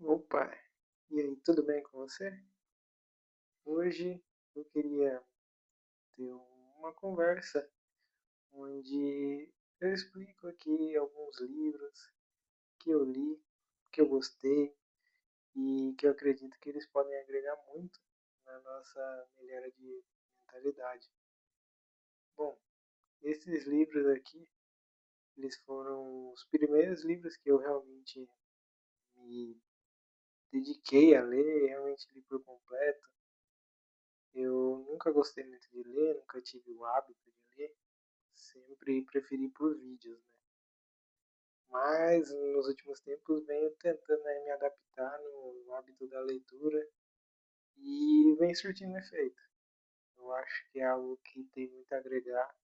Opa! E aí, tudo bem com você? Hoje eu queria ter uma conversa onde eu explico aqui alguns livros que eu li, que eu gostei e que eu acredito que eles podem agregar muito na nossa melhora de mentalidade. Bom, esses livros aqui, eles foram os primeiros livros que eu realmente me dediquei a ler, realmente li por completo. Eu nunca gostei muito de ler, nunca tive o hábito de ler, sempre preferi por vídeos, né? Mas nos últimos tempos venho tentando me adaptar no hábito da leitura e vem surtindo efeito. Eu acho que é algo que tem muito a agregar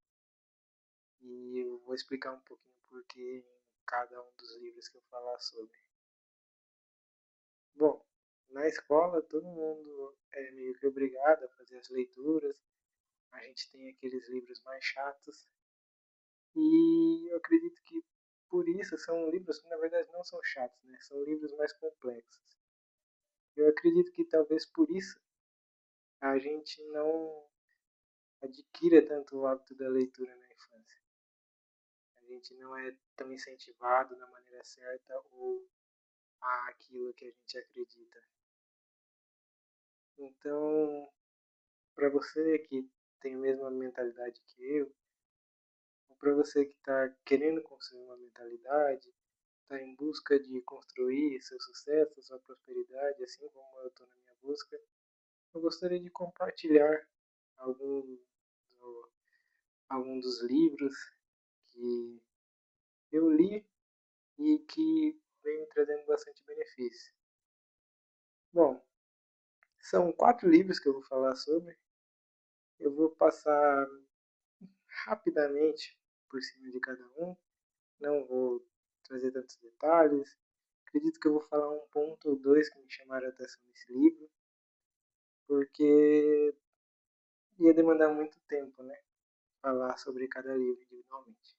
e eu vou explicar um pouquinho por que em cada um dos livros que eu falar sobre. Bom, na escola todo mundo é meio que obrigado a fazer as leituras, a gente tem aqueles livros mais chatos. E eu acredito que por isso são livros que na verdade não são chatos, né? São livros mais complexos. Eu acredito que talvez por isso a gente não adquira tanto o hábito da leitura na infância. A gente não é tão incentivado da maneira certa ou àquilo que a gente acredita. Então, para você que tem a mesma mentalidade que eu, ou para você que está querendo construir uma mentalidade, está em busca de construir seu sucesso, sua prosperidade, assim como eu estou na minha busca, eu gostaria de compartilhar algum, algum dos livros que eu li e que vem me trazendo bastante benefício. Bom, são 4 livros que eu vou falar sobre. Eu vou passar rapidamente por cima de cada um, não vou trazer tantos detalhes. Acredito que eu vou falar um ponto ou dois que me chamaram a atenção nesse livro, porque ia demandar muito tempo, né? Falar sobre cada livro individualmente.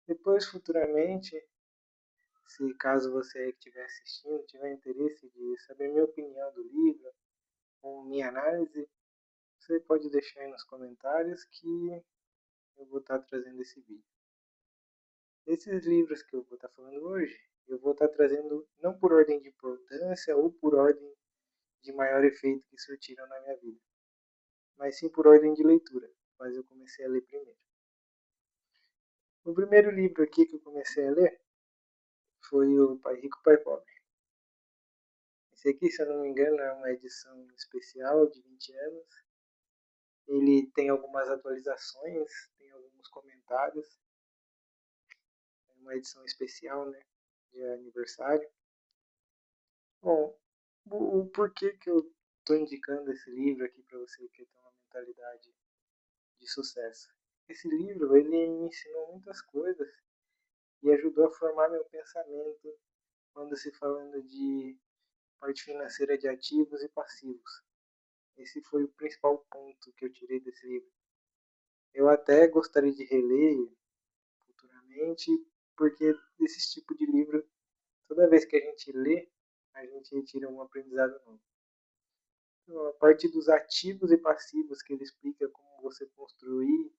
Depois, futuramente, se caso você aí que estiver assistindo tiver interesse de saber minha opinião do livro ou minha análise, você pode deixar aí nos comentários que eu vou estar trazendo esse vídeo. Esses livros que eu vou estar falando hoje, eu vou estar trazendo não por ordem de importância ou por ordem de maior efeito que surtiram na minha vida, mas sim por ordem de leitura, mas eu comecei a ler primeiro. O primeiro livro aqui que eu comecei a ler foi o Pai Rico, Pai Pobre. Esse aqui, se eu não me engano, é uma edição especial de 20 anos. Ele tem algumas atualizações, tem alguns comentários. É uma edição especial, né, de aniversário. Bom, o porquê que eu estou indicando esse livro aqui para você que tem uma mentalidade de sucesso? Esse livro, ele me ensinou muitas coisas e ajudou a formar meu pensamento quando se falando de parte financeira de ativos e passivos. Esse foi o principal ponto que eu tirei desse livro. Eu até gostaria de reler futuramente, porque desse tipo de livro, toda vez que a gente lê, a gente retira um aprendizado novo. Então, a parte dos ativos e passivos, que ele explica como você construir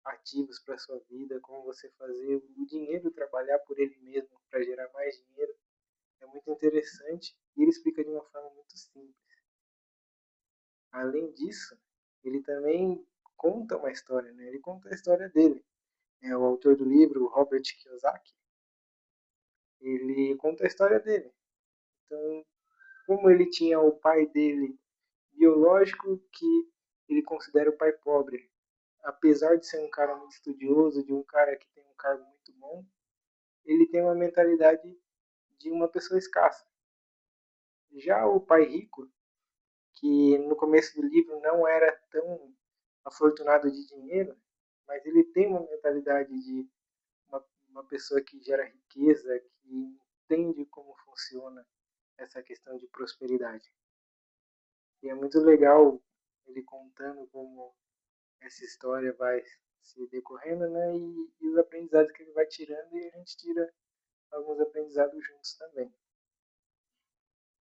ativos para a sua vida, como você fazer o dinheiro trabalhar por ele mesmo para gerar mais dinheiro, é muito interessante e ele explica de uma forma muito simples. Além disso, ele também conta uma história, né? Ele conta a história dele. É o autor do livro, Robert Kiyosaki. Ele conta a história dele. Então, como ele tinha o pai dele biológico, que ele considera o pai pobre, apesar de ser um cara muito estudioso, de um cara que tem um cargo muito bom, ele tem uma mentalidade de uma pessoa escassa. Já o pai rico, que no começo do livro não era tão afortunado de dinheiro, mas ele tem uma mentalidade de uma pessoa que gera riqueza, que entende como funciona essa questão de prosperidade. E é muito legal ele contando como essa história vai se decorrendo, né? E os aprendizados que ele vai tirando e a gente tira alguns aprendizados juntos também.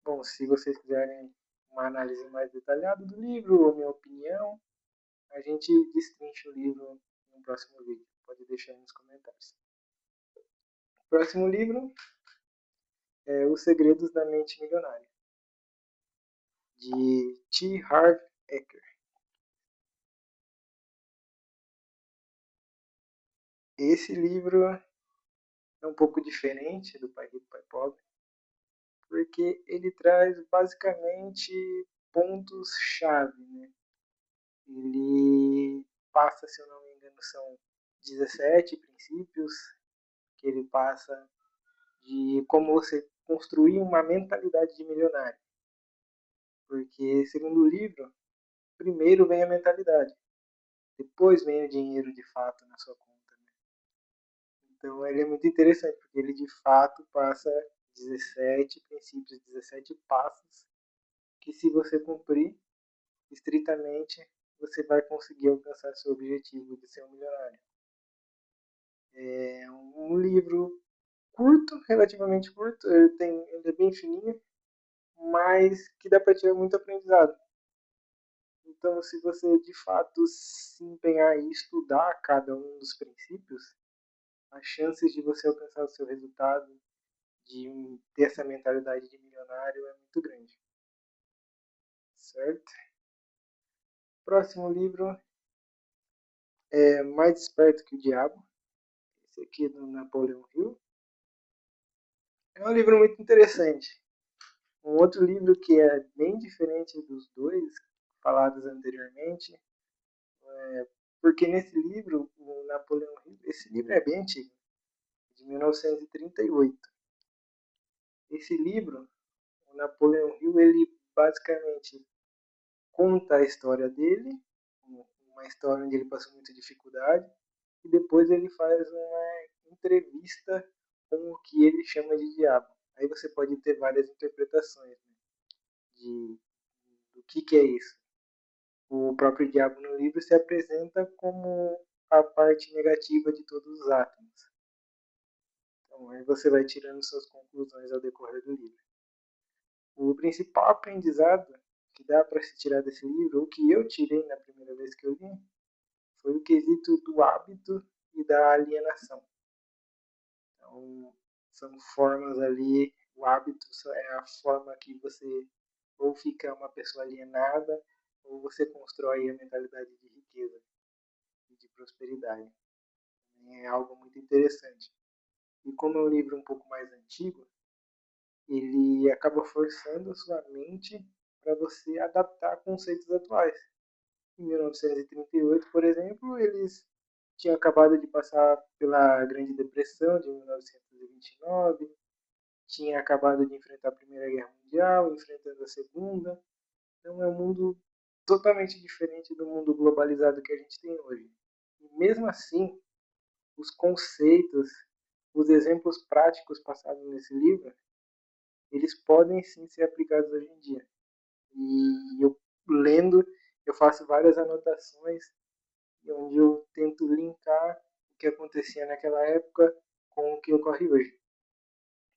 Bom, se vocês quiserem uma análise mais detalhada do livro ou minha opinião, a gente destrincha o livro no próximo vídeo. Pode deixar aí nos comentários. O próximo livro é Os Segredos da Mente Milionária, de T. Harv Eker. Esse livro é um pouco diferente do Pai Rico, Pai Pobre, porque ele traz basicamente pontos-chave, né? Ele passa, se eu não me engano, são 17 princípios que ele passa de como você construir uma mentalidade de milionário. Porque, segundo o livro, primeiro vem a mentalidade, depois vem o dinheiro de fato na sua conta. Né? Então, ele é muito interessante, porque ele de fato passa 17 princípios, 17 passos, que se você cumprir estritamente, você vai conseguir alcançar seu objetivo de ser um milionário. É um livro curto, relativamente curto, ele é bem fininho, mas que dá para tirar muito aprendizado. Então, se você de fato se empenhar em estudar cada um dos princípios, as chances de você alcançar o seu resultado, de ter essa mentalidade de milionário é muito grande. Certo? Próximo livro é Mais Esperto que o Diabo. Esse aqui é do Napoleon Hill. É um livro muito interessante. Um outro livro que é bem diferente dos dois falados anteriormente, porque nesse livro, o Napoleão Hill, esse livro é bem antigo, de 1938. Esse livro, o Napoleão Hill, ele basicamente conta a história dele, uma história onde ele passou muita dificuldade, e depois ele faz uma entrevista com o que ele chama de diabo. Aí você pode ter várias interpretações, né, de do que é isso. O próprio diabo no livro se apresenta como a parte negativa de todos os átomos. Então, aí você vai tirando suas conclusões ao decorrer do livro. O principal aprendizado que dá para se tirar desse livro, o que eu tirei na primeira vez que eu li, foi o quesito do hábito e da alienação. Então, são formas ali, o hábito é a forma que você ou fica uma pessoa alienada, ou você constrói a mentalidade de riqueza e de prosperidade. É algo muito interessante. E como é um livro um pouco mais antigo, ele acaba forçando a sua mente para você adaptar a conceitos atuais. Em 1938, por exemplo, eles tinham acabado de passar pela Grande Depressão de 1929, tinha acabado de enfrentar a Primeira Guerra Mundial, enfrentando a Segunda. Então é um mundo totalmente diferente do mundo globalizado que a gente tem hoje. E mesmo assim, os conceitos, os exemplos práticos passados nesse livro, eles podem sim ser aplicados hoje em dia. E eu lendo, eu faço várias anotações onde eu tento linkar o que acontecia naquela época com o que ocorre hoje.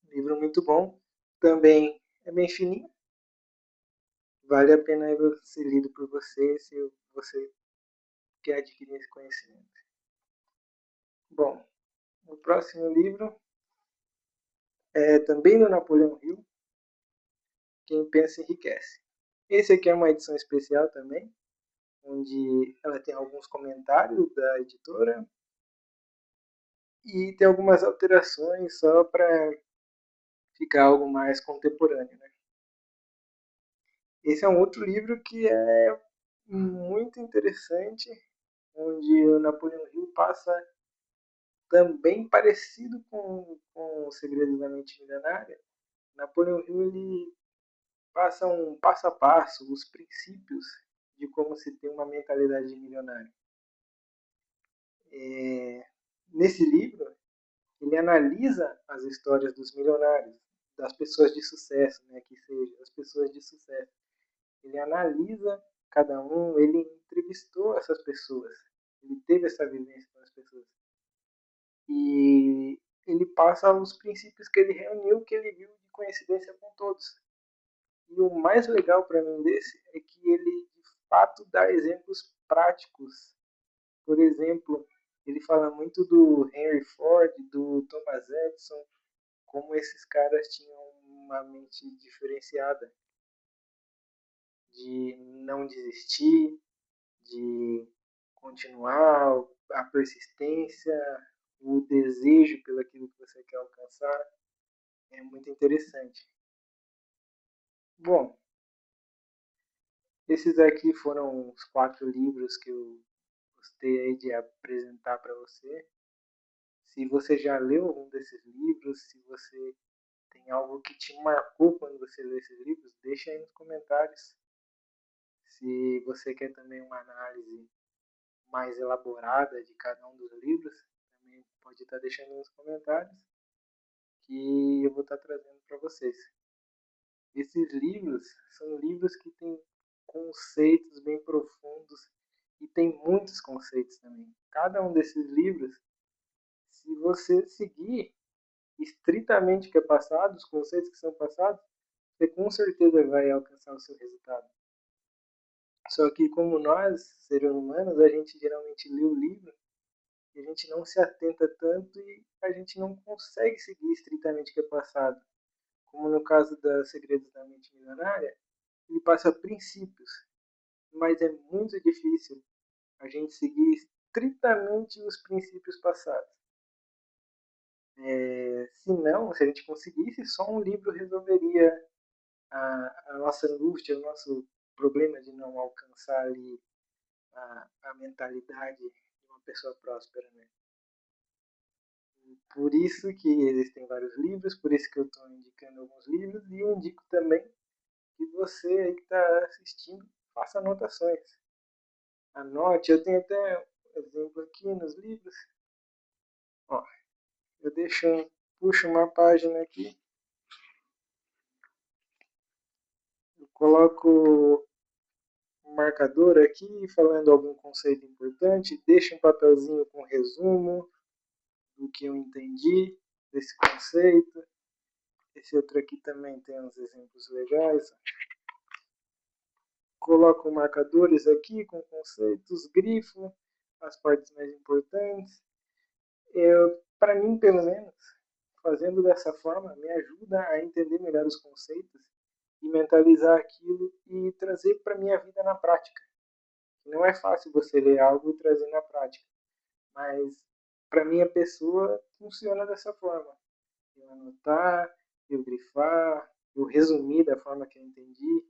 Livro muito bom, também é bem fininho, vale a pena ser lido por você se você quer adquirir esse conhecimento. Bom, o próximo livro é também do Napoleão Hill, Quem Pensa Enriquece. Esse aqui é uma edição especial também, onde ela tem alguns comentários da editora e tem algumas alterações só para ficar algo mais contemporâneo. Né? Esse é um outro livro que é muito interessante, onde o Napoleão Hill passa também parecido com Os Segredos da Mente Milionária. Napoleão Hill ele passa um passo a passo, os princípios de como se tem uma mentalidade de milionário. Nesse livro, ele analisa as histórias dos milionários, das pessoas de sucesso, né, que seja, as pessoas de sucesso. Ele analisa cada um, ele entrevistou essas pessoas, ele teve essa vivência com as pessoas. E ele passa os princípios que ele reuniu, que ele viu de coincidência com todos. E o mais legal para mim desse é que ele de fato dá exemplos práticos. Por exemplo, ele fala muito do Henry Ford, do Thomas Edison, como esses caras tinham uma mente diferenciada de não desistir, de continuar, a persistência, o desejo pelo aquilo que você quer alcançar. É muito interessante. Bom, esses aqui foram os 4 livros que eu gostei aí de apresentar para você. Se você já leu algum desses livros, se você tem algo que te marcou quando você leu esses livros, deixa aí nos comentários. Se você quer também uma análise mais elaborada de cada um dos livros, também pode estar deixando nos comentários que eu vou estar trazendo para vocês. Esses livros são livros que têm conceitos bem profundos e tem muitos conceitos também. Cada um desses livros, se você seguir estritamente o que é passado, os conceitos que são passados, você com certeza vai alcançar o seu resultado. Só que como nós, seres humanos, a gente geralmente lê o livro e a gente não se atenta tanto e a gente não consegue seguir estritamente o que é passado. Como no caso da Segredos da Mente Milionária, ele passa princípios, mas é muito difícil a gente seguir estritamente os princípios passados. Se não, se a gente conseguisse, só um livro resolveria a nossa angústia, o nosso problema de não alcançar ali a mentalidade de uma pessoa próspera, né? Por isso que existem vários livros, por isso que eu estou indicando alguns livros e eu indico também que você aí que está assistindo faça anotações. Anote, eu tenho até um exemplo aqui nos livros. Ó, eu puxo uma página aqui, eu coloco um marcador aqui falando algum conceito importante, deixo um papelzinho com resumo do que eu entendi desse conceito. Esse outro aqui também tem uns exemplos legais. Coloco marcadores aqui com conceitos, grifo as partes mais importantes. Para mim, pelo menos, fazendo dessa forma, me ajuda a entender melhor os conceitos e mentalizar aquilo e trazer para minha vida na prática. Não é fácil você ler algo e trazer na prática, mas para minha pessoa funciona dessa forma. Eu anotar, eu grifar, eu resumir da forma que eu entendi.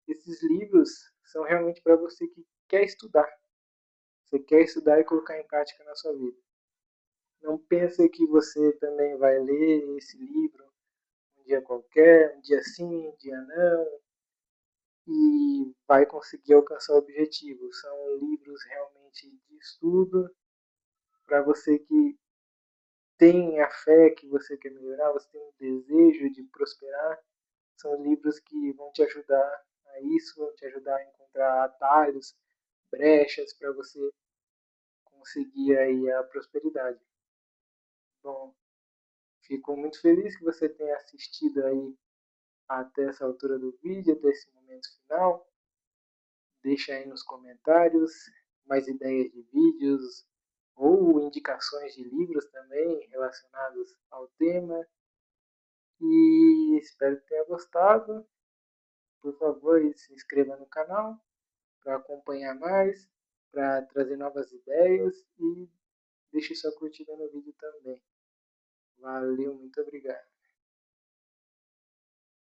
Esses livros são realmente para você que quer estudar. Você quer estudar e colocar em prática na sua vida. Não pense que você também vai ler esse livro um dia qualquer, um dia sim, um dia não, e vai conseguir alcançar o objetivo. São livros realmente de estudo para você que tem a fé que você quer melhorar, você tem um desejo de prosperar. São livros que vão te ajudar a isso, vão te ajudar a encontrar atalhos, brechas para você conseguir aí a prosperidade. Bom, fico muito feliz que você tenha assistido aí até essa altura do vídeo, até esse momento final. Deixa aí nos comentários mais ideias de vídeos ou indicações de livros também relacionados ao tema. E espero que tenha gostado. Por favor, se inscreva no canal para acompanhar mais, para trazer novas ideias e deixe sua curtida no vídeo também. Valeu, muito obrigado.